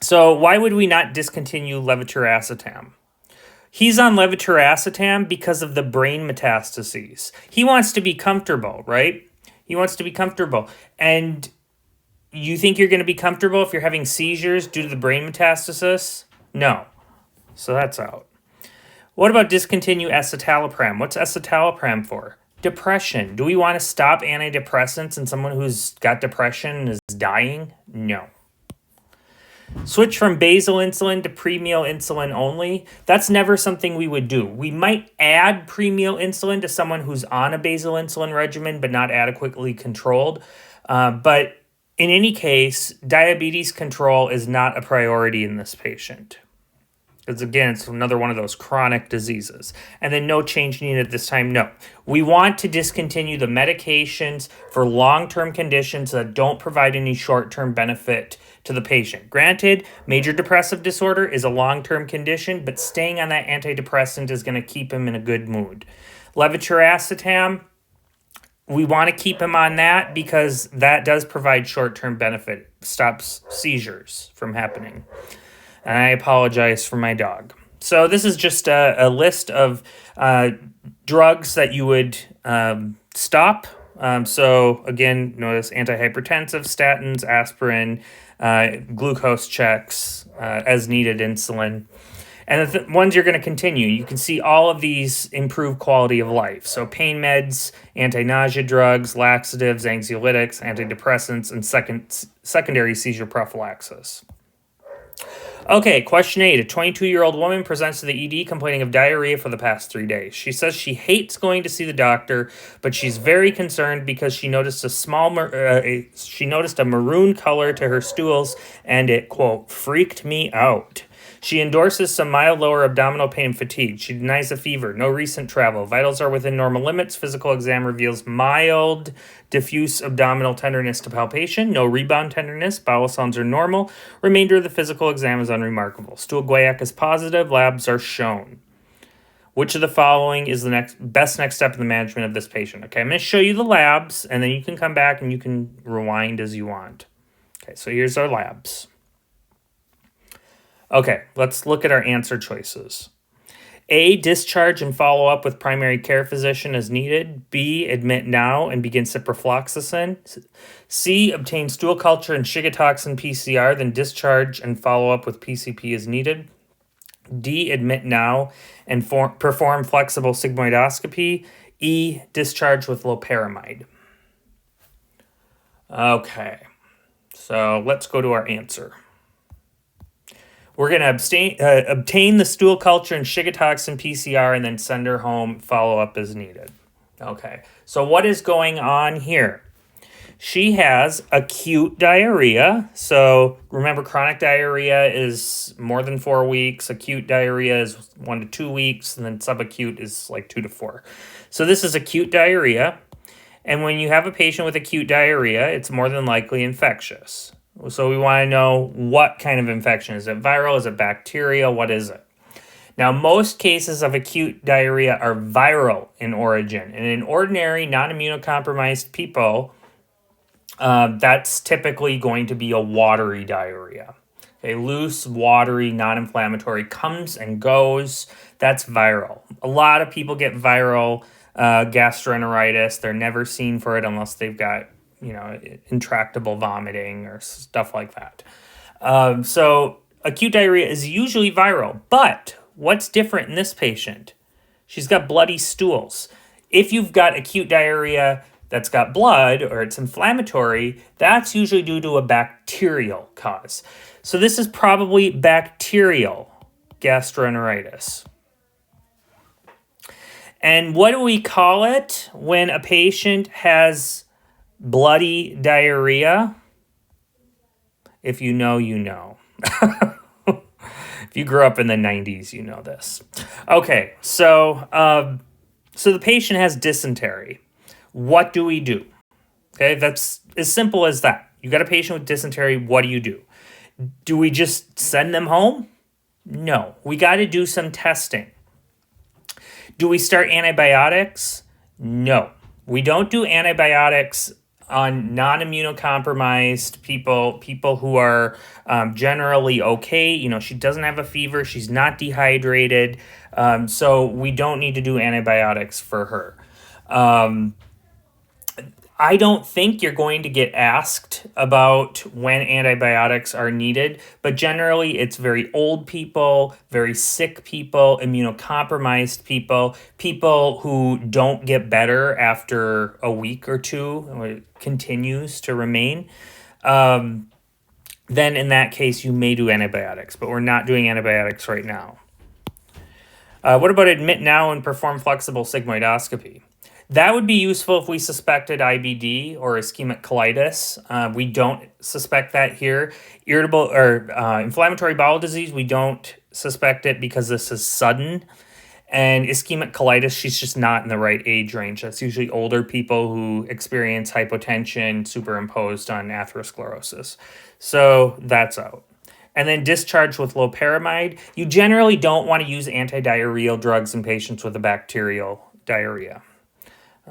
So why would we not discontinue levetiracetam? He's on levetiracetam because of the brain metastases. He wants to be comfortable, right? He wants to be comfortable. And you think you're going to be comfortable if you're having seizures due to the brain metastasis? No. So that's out. What about discontinue escitalopram? What's escitalopram for? Depression. Do we want to stop antidepressants in someone who's got depression and is dying? No. Switch from basal insulin to premial insulin only. That's never something we would do. We might add premial insulin to someone who's on a basal insulin regimen but not adequately controlled. But in any case, diabetes control is not a priority in this patient. Because again, it's another one of those chronic diseases. And then no change needed at this time, no. We want to discontinue the medications for long-term conditions that don't provide any short-term benefit to the patient. Granted, major depressive disorder is a long-term condition, but staying on that antidepressant is going to keep him in a good mood. Levetiracetam, we want to keep him on that because that does provide short-term benefit, stops seizures from happening. And I apologize for my dog. So this is just a list of drugs that you would stop. So again, notice antihypertensive, statins, aspirin, glucose checks, as needed insulin. And the ones you're going to continue, you can see all of these improve quality of life. So pain meds, anti-nausea drugs, laxatives, anxiolytics, antidepressants, and secondary seizure prophylaxis. Okay, question 8. A 22-year-old woman presents to the ED complaining of diarrhea for the past 3 days. She says she hates going to see the doctor, but she's very concerned because she noticed she noticed a maroon color to her stools, and it, quote, freaked me out. She endorses some mild lower abdominal pain and fatigue. She denies a fever, no recent travel. Vitals are within normal limits. Physical exam reveals mild diffuse abdominal tenderness to palpation, no rebound tenderness. Bowel sounds are normal. Remainder of the physical exam is unremarkable. Stool guaiac is positive. Labs are shown. Which of the following is the best next step in the management of this patient? Okay, I'm going to show you the labs, and then you can come back and you can rewind as you want. Okay, so here's our labs. Okay, let's look at our answer choices. A, discharge and follow up with primary care physician as needed. B, admit now and begin ciprofloxacin. C, obtain stool culture and Shiga toxin PCR, then discharge and follow up with PCP as needed. D, admit now and perform flexible sigmoidoscopy. E, discharge with loperamide. Okay, so let's go to our answer. We're going to obtain the stool culture and Shiga toxin PCR and then send her home, follow up as needed. Okay, so what is going on here? She has acute diarrhea. So remember, chronic diarrhea is more than 4 weeks. Acute diarrhea is 1 to 2 weeks. And then subacute is like 2 to 4. So this is acute diarrhea. And when you have a patient with acute diarrhea, it's more than likely infectious. So we want to know what kind of infection. Is it viral? Is it bacterial? What is it? Now, most cases of acute diarrhea are viral in origin. And in ordinary, non-immunocompromised people, that's typically going to be a watery diarrhea. Okay, loose, watery, non-inflammatory, comes and goes. That's viral. A lot of people get viral gastroenteritis. They're never seen for it unless they've got intractable vomiting or stuff like that. So acute diarrhea is usually viral, but what's different in this patient? She's got bloody stools. If you've got acute diarrhea that's got blood or it's inflammatory, that's usually due to a bacterial cause. So this is probably bacterial gastroenteritis. And what do we call it when a patient has bloody diarrhea? If you know, you know. If you grew up in the 90s, you know this. Okay, so the patient has dysentery. What do we do? Okay, that's as simple as that. You got a patient with dysentery, what do you do? Do we just send them home? No, we got to do some testing. Do we start antibiotics? No, we don't do antibiotics on non-immunocompromised people who are generally okay. She doesn't have a fever. She's not dehydrated. So we don't need to do antibiotics for her. I don't think you're going to get asked about when antibiotics are needed, but generally it's very old people, very sick people, immunocompromised people who don't get better after a week or two, or it continues to remain. Then in that case, you may do antibiotics, but we're not doing antibiotics right now. What about admit now and perform flexible sigmoidoscopy? That would be useful if we suspected IBD or ischemic colitis. We don't suspect that here. Irritable or inflammatory bowel disease, we don't suspect it because this is sudden. And ischemic colitis, she's just not in the right age range. That's usually older people who experience hypotension superimposed on atherosclerosis. So that's out. And then discharge with loperamide. You generally don't want to use antidiarrheal drugs in patients with a bacterial diarrhea.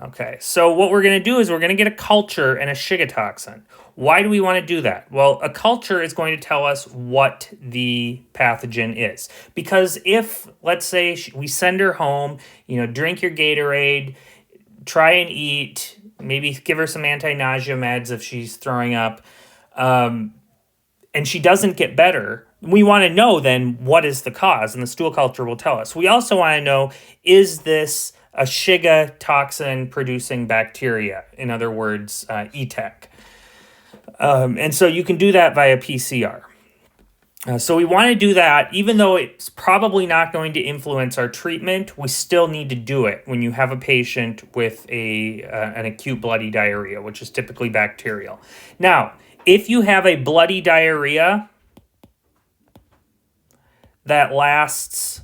Okay, so what we're going to do is we're going to get a culture and a Shiga toxin. Why do we want to do that? Well, a culture is going to tell us what the pathogen is. Because if, let's say, we send her home, drink your Gatorade, try and eat, maybe give her some anti-nausea meds if she's throwing up, and she doesn't get better, we want to know then what is the cause, and the stool culture will tell us. We also want to know, is this a Shiga toxin producing bacteria, in other words, ETEC. And so you can do that via PCR. So we want to do that, even though it's probably not going to influence our treatment. We still need to do it when you have a patient with an acute bloody diarrhea, which is typically bacterial. Now, if you have a bloody diarrhea that lasts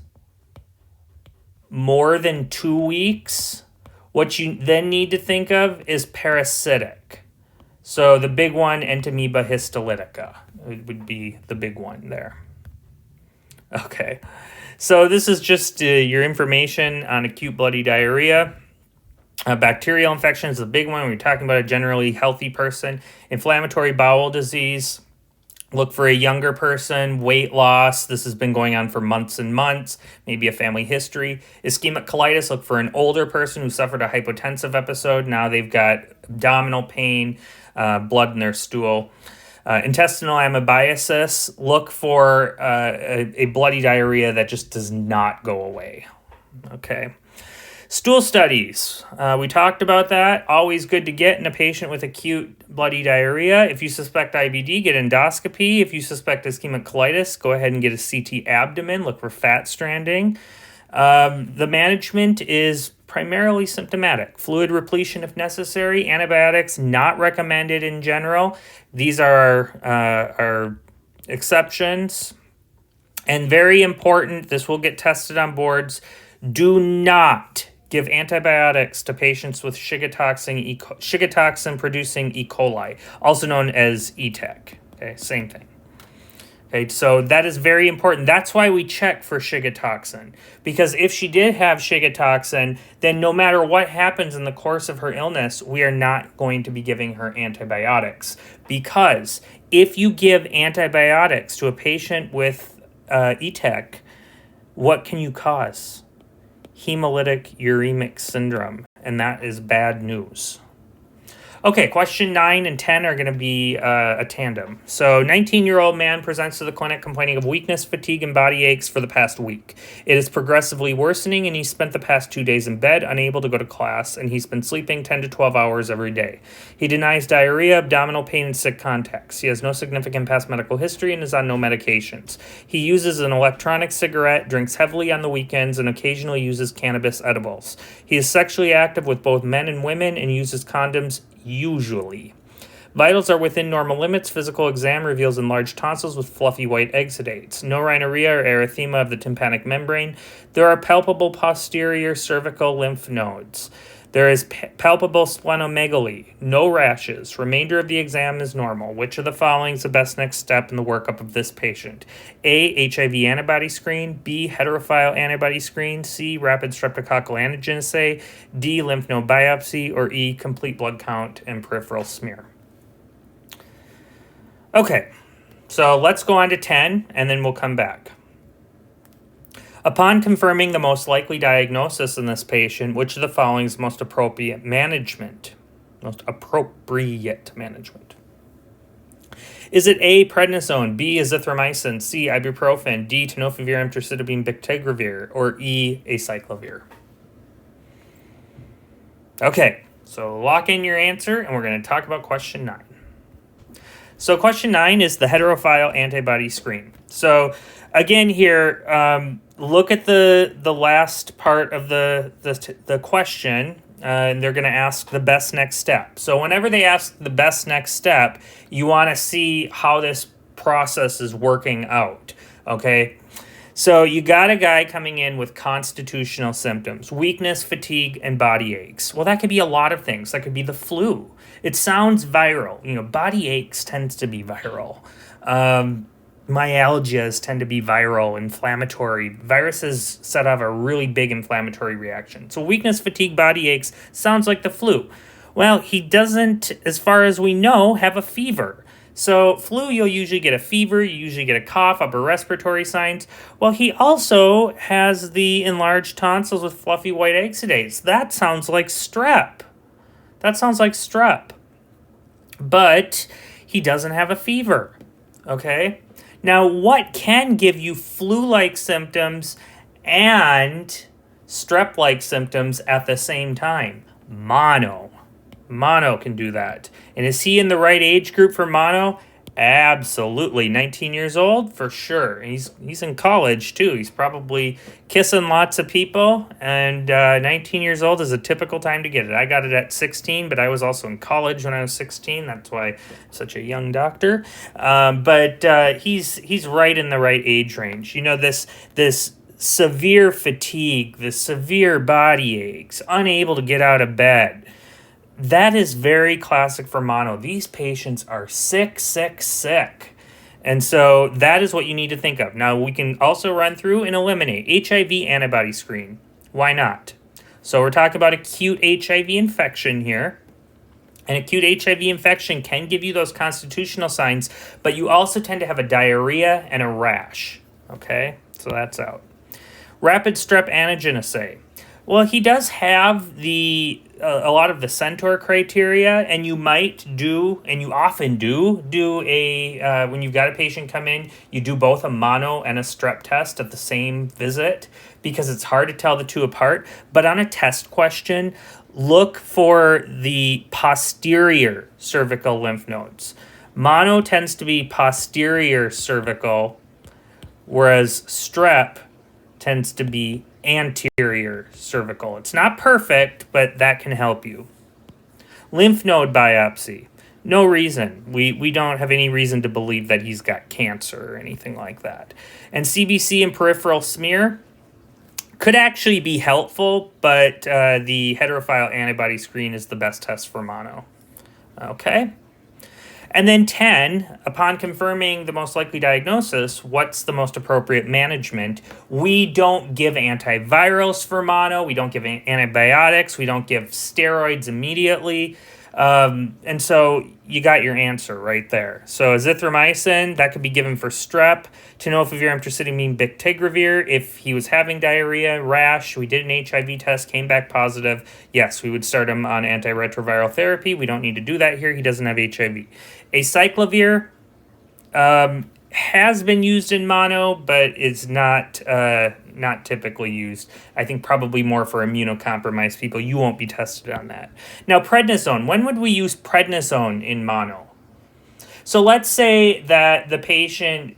more than 2 weeks, what you then need to think of is parasitic. So the big one, Entamoeba histolytica, would be the big one there. Okay, so this is just your information on acute bloody diarrhea. Bacterial infection is the big one. We're talking about a generally healthy person. Inflammatory bowel disease. Look for a younger person, weight loss. This has been going on for months and months, maybe a family history. Ischemic colitis, look for an older person who suffered a hypotensive episode. Now they've got abdominal pain, blood in their stool. Intestinal amoebiasis, look for a bloody diarrhea that just does not go away. Okay. Stool studies. We talked about that. Always good to get in a patient with acute bloody diarrhea. If you suspect IBD, get endoscopy. If you suspect ischemic colitis, go ahead and get a CT abdomen. Look for fat stranding. The management is primarily symptomatic. Fluid repletion if necessary. Antibiotics not recommended in general. These are our exceptions. And very important, this will get tested on boards, do not give antibiotics to patients with Shiga producing E. coli, also known as ETEC. Okay, same thing. Okay, so that is very important. That's why we check for Shiga toxin, because if she did have Shiga toxin, then no matter what happens in the course of her illness, we are not going to be giving her antibiotics. Because if you give antibiotics to a patient with ETEC, what can you cause? Hemolytic uremic syndrome, and that is bad news. Okay, question 9 and 10 are going to be a tandem. So 19-year-old man presents to the clinic complaining of weakness, fatigue, and body aches for the past week. It is progressively worsening, and he spent the past 2 days in bed, unable to go to class, and he's been sleeping 10 to 12 hours every day. He denies diarrhea, abdominal pain, and sick contacts. He has no significant past medical history and is on no medications. He uses an electronic cigarette, drinks heavily on the weekends, and occasionally uses cannabis edibles. He is sexually active with both men and women and uses condoms usually. Vitals are within normal limits. Physical exam reveals enlarged tonsils with fluffy white exudates. No rhinorrhea or erythema of the tympanic membrane. There are palpable posterior cervical lymph nodes. There is palpable splenomegaly. No rashes. Remainder of the exam is normal. Which of the following is the best next step in the workup of this patient? A. HIV antibody screen. B. Heterophile antibody screen. C. Rapid streptococcal antigen assay. D. Lymph node biopsy. Or E. Complete blood count and peripheral smear. Okay, so let's go on to 10, and then we'll come back. Upon confirming the most likely diagnosis in this patient, which of the following is most appropriate management? Most appropriate management. Is it A, prednisone, B, azithromycin, C, ibuprofen, D, tenofovir, emtricitabine, bictegravir, or E, acyclovir? Okay, so lock in your answer, and we're going to talk about question 9. So question 9 is the heterophile antibody screen. So again here, look at the last part of the question, and they're going to ask the best next step. So whenever they ask the best next step, you want to see how this process is working out, okay? So you got a guy coming in with constitutional symptoms, weakness, fatigue, and body aches. Well, that could be a lot of things. That could be the flu. It sounds viral. You know, body aches tends to be viral. Myalgias tend to be viral, inflammatory. Viruses set off a really big inflammatory reaction. So weakness, fatigue, body aches sounds like the flu. Well, he doesn't, as far as we know, have a fever. So flu, you'll usually get a fever, you usually get a cough, upper respiratory signs. Well, he also has the enlarged tonsils with fluffy white exudates. That sounds like strep. But he doesn't have a fever, okay? Now, what can give you flu-like symptoms and strep-like symptoms at the same time? Mono. Mono can do that. And is he in the right age group for mono? Absolutely. 19 years old for sure. He's in college too. He's probably kissing lots of people, and 19 years old is a typical time to get it. I got it at 16, but I was also in college when I was 16. That's why I'm such a young doctor. But he's right in the right age range. You know, this severe fatigue, the severe body aches, unable to get out of bed, that is very classic for mono. These patients are sick, sick, sick. And so that is what you need to think of. Now, we can also run through and eliminate HIV antibody screen. Why not? So we're talking about acute HIV infection here. An acute HIV infection can give you those constitutional signs, but you also tend to have a diarrhea and a rash. Okay, so that's out. Rapid strep antigen assay. Well, he does have a lot of the Centaur criteria, and you might do, and you often do a when you've got a patient come in, you do both a mono and a strep test at the same visit because it's hard to tell the two apart. But on a test question, look for the posterior cervical lymph nodes. Mono tends to be posterior cervical, whereas strep tends to be anterior cervical. It's not perfect, but that can help you. Lymph node biopsy. No reason. We don't have any reason to believe that he's got cancer or anything like that. And CBC and peripheral smear could actually be helpful, but the heterophile antibody screen is the best test for mono. Okay. And then 10, upon confirming the most likely diagnosis, what's the most appropriate management? We don't give antivirals for mono. We don't give antibiotics. We don't give steroids immediately. And so you got your answer right there. So azithromycin, that could be given for strep. Tenofovir, emtricitabine, bictegravir. If he was having diarrhea, rash, we did an HIV test, came back positive, yes, we would start him on antiretroviral therapy. We don't need to do that here. He doesn't have HIV. Acyclovir has been used in mono, but is not typically used. I think probably more for immunocompromised people. You won't be tested on that. Now, prednisone. When would we use prednisone in mono? So let's say that the patient,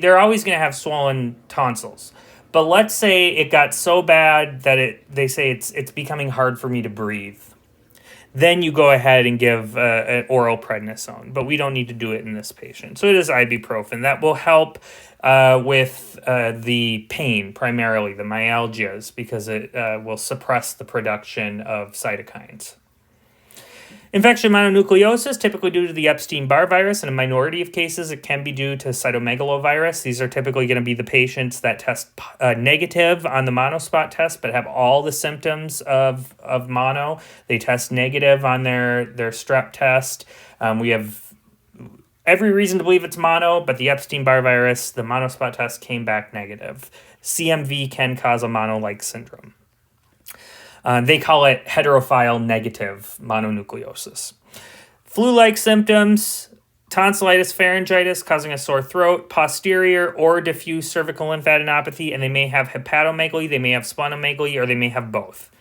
they're always going to have swollen tonsils. But let's say it got so bad that they say it's becoming hard for me to breathe. Then you go ahead and give an oral prednisone, but we don't need to do it in this patient. So it is ibuprofen. That will help with the pain, primarily the myalgias, because it will suppress the production of cytokines. Infection mononucleosis, typically due to the Epstein-Barr virus. In a minority of cases, it can be due to cytomegalovirus. These are typically going to be the patients that test negative on the monospot test, but have all the symptoms of mono. They test negative on their strep test. We have every reason to believe it's mono, but the Epstein-Barr virus, the monospot test came back negative. CMV can cause a mono-like syndrome. They call it heterophile negative mononucleosis. Flu-like symptoms, tonsillitis, pharyngitis causing a sore throat, posterior or diffuse cervical lymphadenopathy, and they may have hepatomegaly, they may have splenomegaly, or they may have both.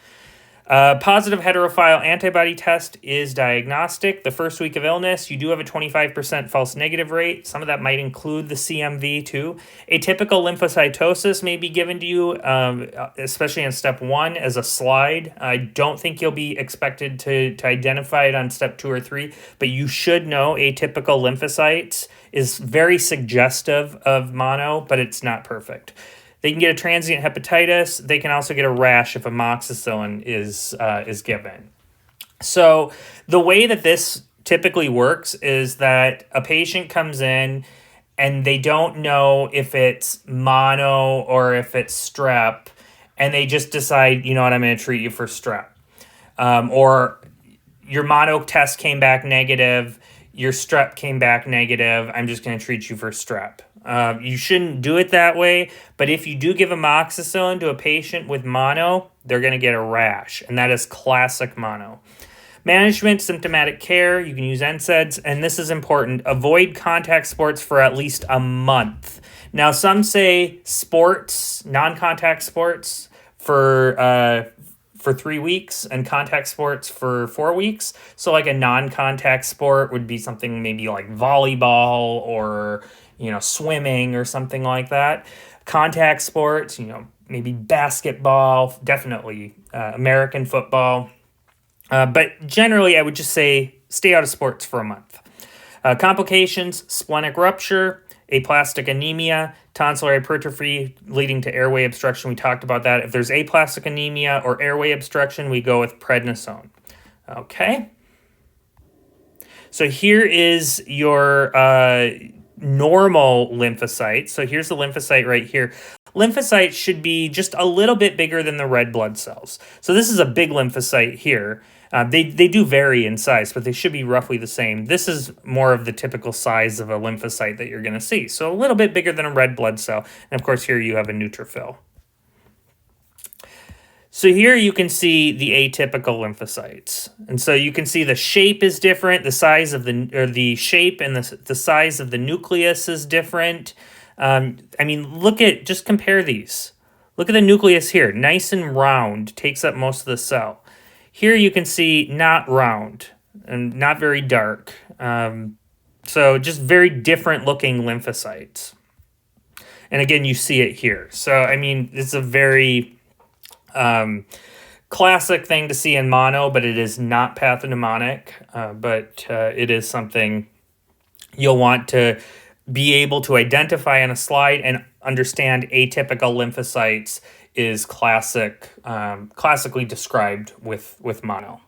Positive heterophile antibody test is diagnostic. The first week of illness, you do have a 25% false negative rate. Some of that might include the CMV too. Atypical lymphocytosis may be given to you, especially in step 1 as a slide. I don't think you'll be expected to identify it on step 2 or 3, but you should know atypical lymphocytes is very suggestive of mono, but it's not perfect. They can get a transient hepatitis. They can also get a rash if amoxicillin is given. So the way that this typically works is that a patient comes in and they don't know if it's mono or if it's strep, and they just decide, you know what, I'm going to treat you for strep. Or your mono test came back negative, your strep came back negative, I'm just going to treat you for strep. You shouldn't do it that way, but if you do give amoxicillin to a patient with mono, they're going to get a rash, and that is classic mono. Management, symptomatic care, you can use NSAIDs, and this is important. Avoid contact sports for at least a month. Now, some say sports, non-contact sports, for for 3 weeks and contact sports for 4 weeks. So like a non-contact sport would be something maybe like volleyball or, swimming or something like that. Contact sports, maybe basketball, definitely American football. But generally, I would just say stay out of sports for a month. Complications, splenic rupture, aplastic anemia, tonsillar hypertrophy leading to airway obstruction. We talked about that. If there's aplastic anemia or airway obstruction, we go with prednisone. Okay. So here is your normal lymphocyte. So here's the lymphocyte right here. Lymphocytes should be just a little bit bigger than the red blood cells. So this is a big lymphocyte here. They do vary in size, but they should be roughly the same. This is more of the typical size of a lymphocyte that you're going to see. So a little bit bigger than a red blood cell. And of course, here you have a neutrophil. So here you can see the atypical lymphocytes. And so you can see the shape is different, the size of the shape and the size of the nucleus is different. Just compare these. Look at the nucleus here, nice and round, takes up most of the cell. Here you can see not round and not very dark. So just very different looking lymphocytes. And again, you see it here. So, it's a very classic thing to see in mono, but it is not pathognomonic. But it is something you'll want to be able to identify on a slide and understand atypical lymphocytes is classically described with mono.